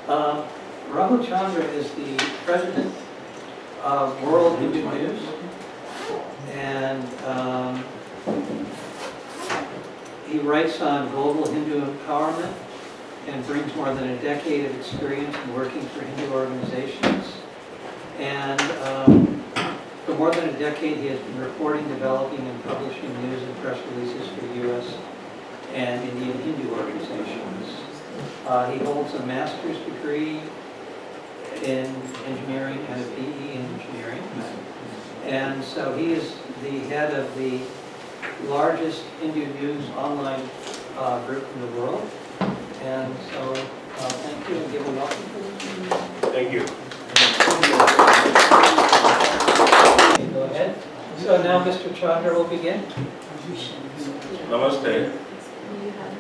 Raghu Chandra is the president of World Hindu News, and he writes on global Hindu empowerment and brings more than a decade of experience in working for Hindu organizations. And for more than a decade, he has been reporting, developing, and publishing news and press releases for U.S. and Indian Hindu organizations. He holds a master's degree in engineering and a PE in engineering. And so he is the head of the largest Hindu news online group in the world. And so thank you, and give a welcome. Thank you. Okay, go ahead. So now Mr. Chandra will begin. Namaste.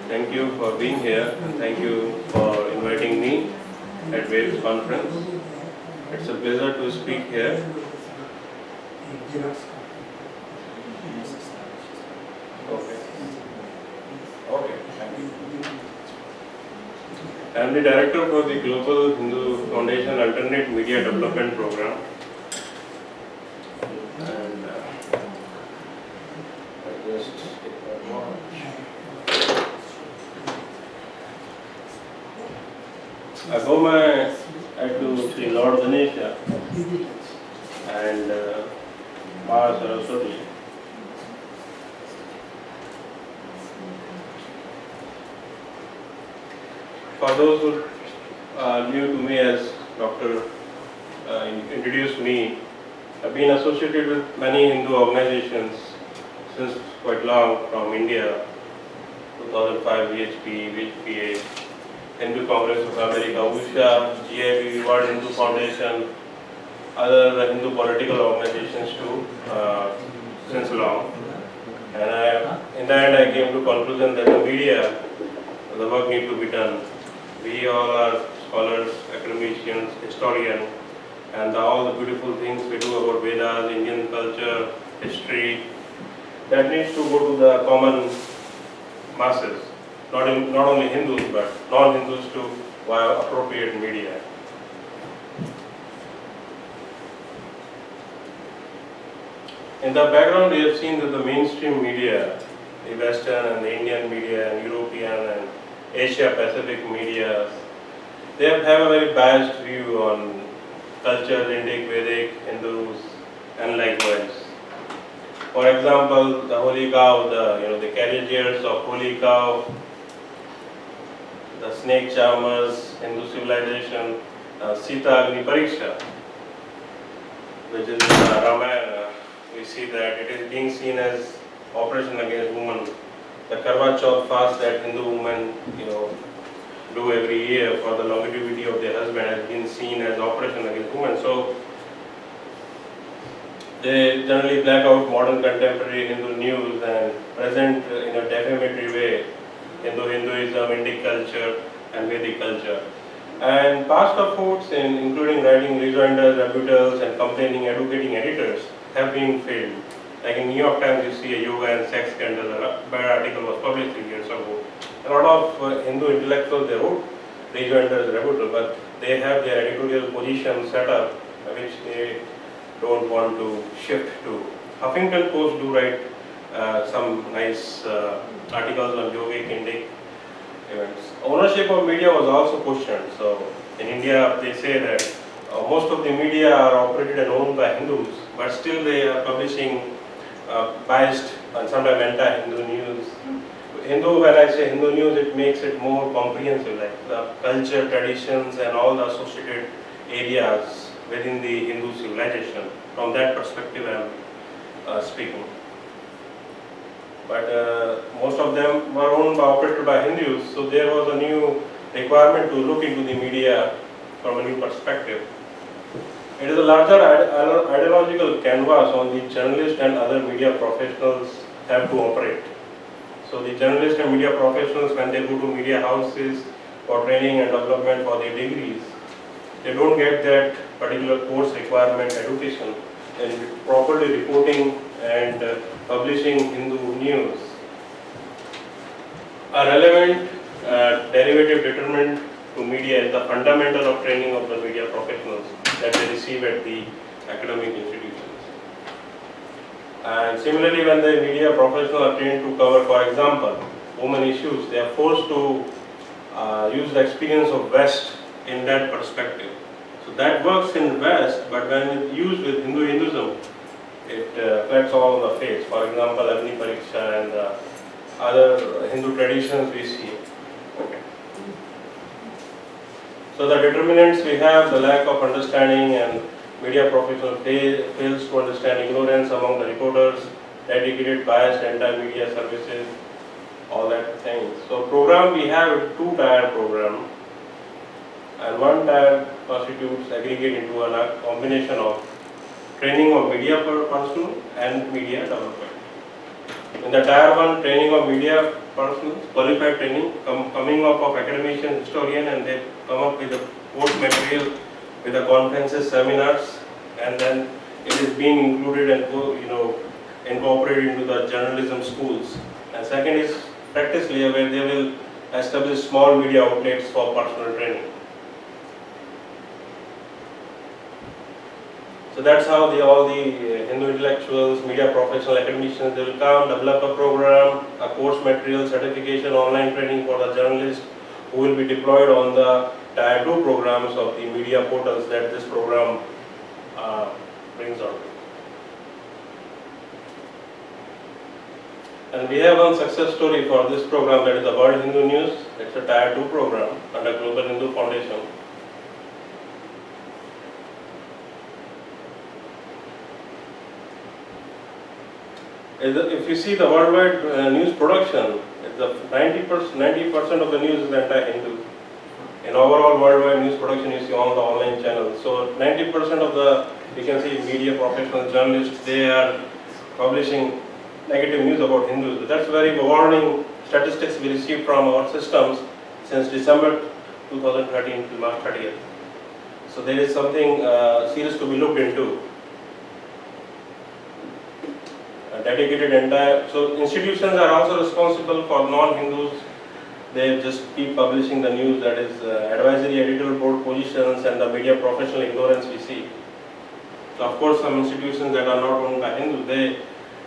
Thank you for being here. Thank you for inviting me at Ghf conference. It's a pleasure to speak here. Okay. Okay. Thank you. I am the director for the Global Hindu Foundation Alternate Media Development Program. And I just take my watch. I go to Sri Lord Ganesha and Ma Saraswati. For those who are new to me, as Dr. Introduced me, I've been associated with many Hindu organizations since quite long, from India, 2005 VHP, VHPA, Hindu Congress of America, USHA, GIB, World Hindu Foundation, other Hindu political organizations too, since long. And in the end I came to conclusion that the media, the work needs to be done. We all are scholars, academicians, historians, and all the beautiful things we do about Vedas, Indian culture, history, that needs to go to the common masses, not only Hindus but non-Hindus too, via appropriate media. In the background, we have seen that the mainstream media, the Western and the Indian media and European and Asia Pacific media, they have a very biased view on culture, Indic, Vedic, Hindus, and likewise. For example, the holy cow, the carriages of holy cow, the snake charmers, Hindu civilization, Sita Agni Pariksha, which is Ramayana. We see that it is being seen as operation against women. The Karwa Chauth fast that Hindu women, do every year for the longevity of their husband has been seen as operation against women. So they generally black out modern contemporary Hindu news and present in a defamatory way Hinduism, Indic culture, and Vedic culture. And past efforts, including writing rejoinders, rebuttals, and complaining, educating editors, have been failed. Like in New York Times, you see a yoga and sex scandal. A bad article was published 3 years ago. A lot of Hindu intellectuals, they wrote rejoinders, rebuttal, but they have their editorial position set up, which they don't want to shift to. Huffington Post do write some nice articles on yogic, Indic events. Ownership of media was also questioned. So in India, they say that most of the media are operated and owned by Hindus, but still they are publishing biased and sometimes anti-Hindu news. When I say Hindu news, it makes it more comprehensive, like the culture, traditions, and all the associated areas within the Hindu civilization. From that perspective, I am speaking. But most of them were owned by, operated by Hindus, so there was a new requirement to look into the media from a new perspective. It is a larger ideological canvas on the journalists and other media professionals have to operate. So the journalists and media professionals, when they go to media houses for training and development for their degrees, they don't get that particular course requirement education in properly reporting and publishing Hindu news. A relevant derivative determined to media is the fundamental of training of the media professionals that they receive at the academic institutions. And similarly, when the media professionals are trained to cover, for example, women issues, they are forced to use the experience of West in that perspective. So that works in West, but when it's used with Hinduism, it affects all on the face. For example, Agni Pariksha and other Hindu traditions we see. Okay. So the determinants we have, the lack of understanding, and media professional fails to understand, ignorance among the reporters, dedicated biased anti-media services, all that thing. So program, we have a two-tier program, and one tier constitutes aggregate into a combination of training of media personnel and media development. In the tier 1, training of media personnel, qualified training, coming up of academician, historian, and they come up with the course material, with the conferences, seminars, and then it is being included and incorporated into the journalism schools. And second is practice layer, where they will establish small media outlets for personal training. So that's how all the Hindu intellectuals, media professional, academicians, they will come, develop a program, a course material, certification, online training for the journalists who will be deployed on the tier 2 programs of the media portals that this program brings out. And we have one success story for this program, that is the World Hindu News. It's a tier 2 program under Global Hindu Foundation. If you see the worldwide news production, the 90% of the news is anti-Hindu. In overall worldwide news production, you see on the online channels. So 90% of the, you can see media professional journalists, they are publishing negative news about Hindus. That's very warning statistics we received from our systems since December 2013 to March 30th. So there is something serious to be looked into. Dedicated entire, so institutions are also responsible for non-Hindus. They just keep publishing the news, that is advisory editorial board positions and the media professional ignorance we see. So of course some institutions that are not owned by Hindus, they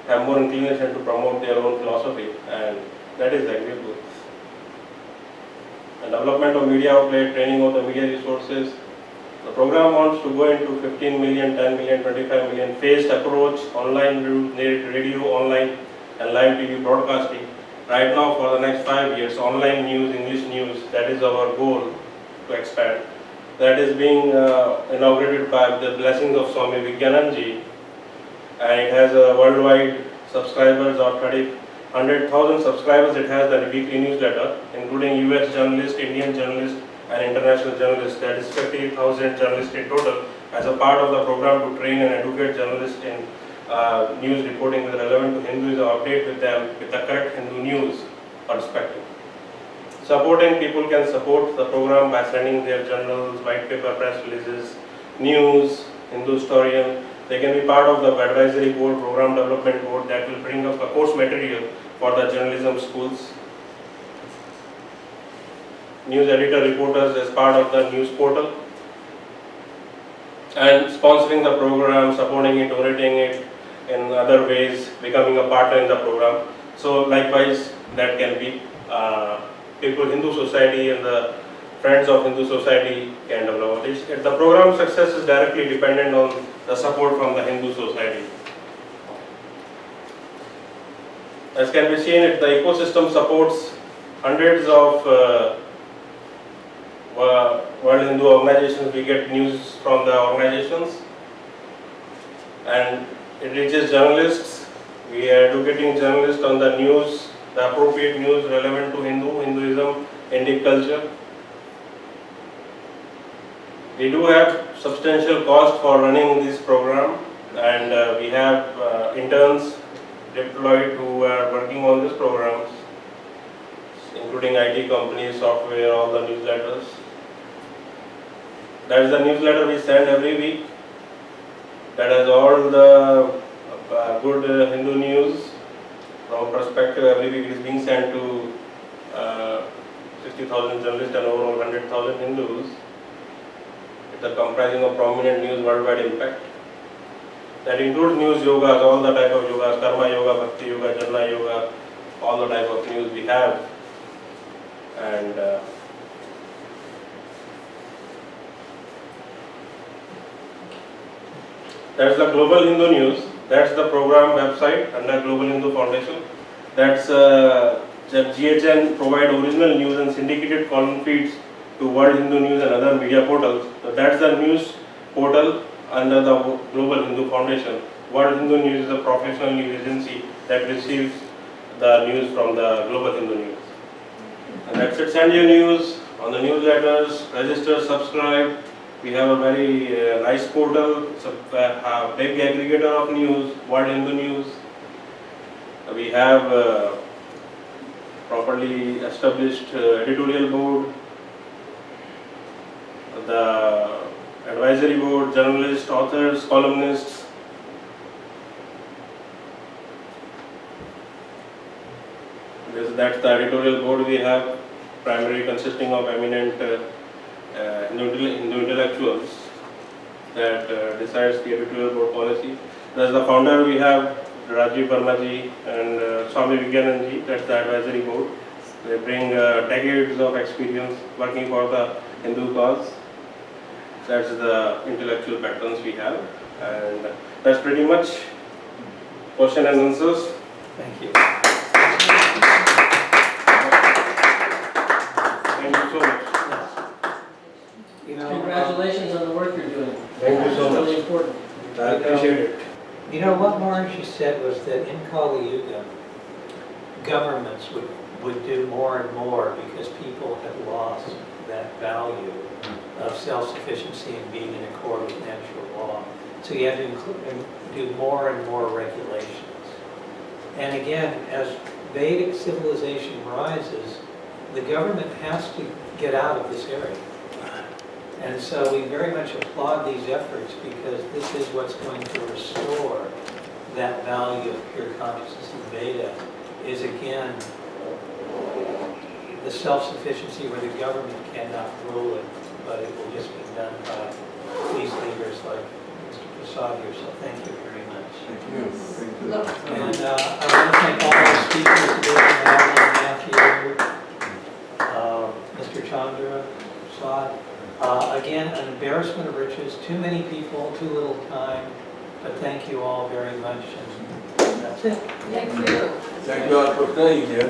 have more inclination to promote their own philosophy, and that is agreeable. And development of media outlet, training of the media resources. The program wants to go into 15 million, 10 million, 25 million phased approach, online radio, online and live TV broadcasting. Right now for the next 5 years, online news, English news, that is our goal to expand. That is being inaugurated by the blessings of Swami Vijnananji, and it has a worldwide subscribers of 100,000 subscribers. It has the weekly newsletter, including US journalists, Indian journalists, and international journalists. That is 50,000 journalists in total, as a part of the program to train and educate journalists in news reporting with relevant to Hinduism, update with them with the correct Hindu news perspective. Supporting people can support the program by sending their journals, white paper, press releases, news, Hindu historian. They can be part of the advisory board, program development board that will bring up a course material for the journalism schools. News editor reporters as part of the news portal, and sponsoring the program, supporting it, donating it in other ways, becoming a partner in the program. So likewise, that can be people, Hindu society and the friends of Hindu society can develop. The program success is directly dependent on the support from the Hindu society. As can be seen, the ecosystem supports hundreds of World Hindu organizations. We get news from the organizations, and it reaches journalists. We are educating journalists on the news, the appropriate news relevant to Hinduism, Indic culture. We do have substantial cost for running this program, and we have interns deployed who are working on this programs, including IT companies, software, all the newsletters. That is the newsletter we send every week. That has all the good Hindu news from perspective. Every week it is being sent to 60,000 journalists and overall 100,000 Hindus. It's a comprising of prominent news worldwide impact. That includes news yogas, all the type of yogas, karma yoga, bhakti yoga, jnana yoga, all the type of news we have. And that's the Global Hindu News. That's the program website under Global Hindu Foundation. That's the GHN provide original news and syndicated column feeds to World Hindu News and other media portals. So that's the news portal under the Global Hindu Foundation. World Hindu News is a professional news agency that receives the news from the Global Hindu News. And that's it. Send your news on the newsletters, register, subscribe. We have a very nice portal, it's a big aggregator of news, World Hindu News. We have properly established editorial board, the advisory board, journalists, authors, columnists. That's the editorial board we have, primarily consisting of eminent Hindu intellectuals that decides the editorial board policy. As the founder, we have Rajiv Verma-ji and Swami Vivekananda-ji, that's the advisory board. They bring decades of experience working for the Hindu cause. That's the intellectual patrons we have, and that's pretty much question and answers. Thank you. Thank you so much. You know, Congratulations on the work you're doing. Thank you so It's much. really important. I appreciate it. You know, what Maharishi said was that in Kali Yuga, governments would do more and more because people had lost that value of self-sufficiency and being in accord with natural law. So you had to do more and more regulations. And again, as Vedic civilization rises, the government has to get out of this area. And so we very much applaud these efforts because this is what's going to restore that value of pure consciousness in Veda, is again the self-sufficiency where the government cannot rule it, but it will just be done by these leaders like Mr. Prasad here. So thank you very much. Thank you. And I want to thank all the speakers today, Matthew, Mr. Chandra, Prasad. Again, an embarrassment of riches, too many people, too little time, but thank you all very much, and that's it. Thank you. Thank you all for staying here.